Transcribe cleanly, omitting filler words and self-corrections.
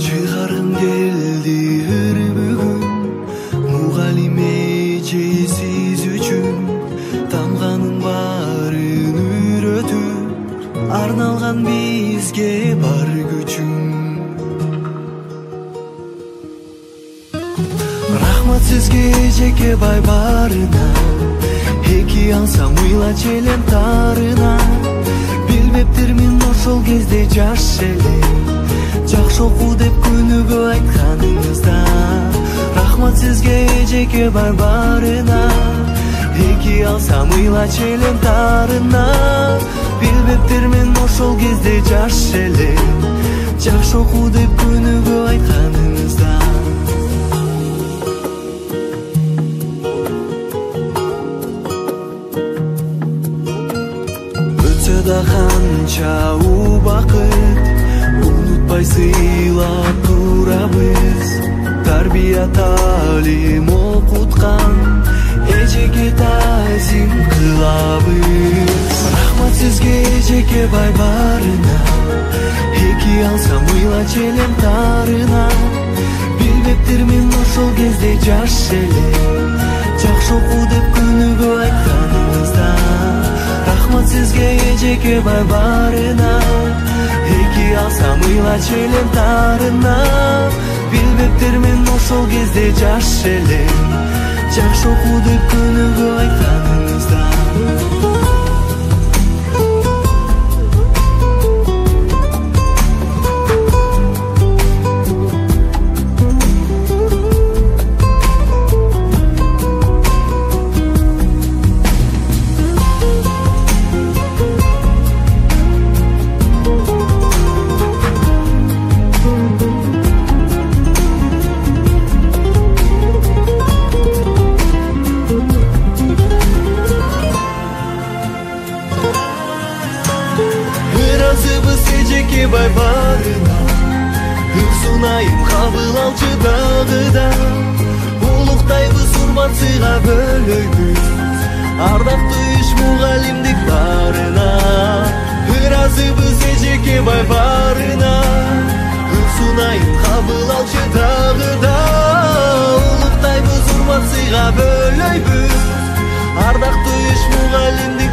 чыгаргым келди ыр бүгүн мугалим эжесиз үчүн тамганын баарын үйрөтүп арналган бизге бар күчүң. Рахмат сизге эжеке бай барына, эки алсам ыйла челем тарына. Билбептирмин ошол кезде жаш эле, жакшы оку деп күнүгө айтканыңызда. Рахмат сизге эжеке бай барына, эки алсам ыйла челем тарына. Билбептирмин ошол кезде жаш эле, жакшы оку деп күнүгө айтканыңызда. Да канча убакыт унутпай сыйлап турабыз, тарбия талим окуткан эжеке тазим кылабыз. Рахмат сизге эжеке бай барына, эки алсам ыйла челем тарына. Билбептирмин ошол кезде жаш эле, жакшы оку деп күнүгө айтканыңызда. Рахмат сизге эжеке бай барына, эки алсам ыйла челем тарына. Билбептирмин ошол кезде жаш эле, жакшы оку деп күнүгө айтканыңызда. Эжеке бай барына, ыр сунайым кабыл алчы дагы да. Улуктайбыз, урмат сыйга бөлөйбүз, ардактуу иш мугалимдик барына. Ыраазыбыз эжеке бай барына, ыр сунайым кабыл алчы дагы да. Улуктайбыз, урмат сыйга бөлөйбүз, ардактуу иш мугалимдик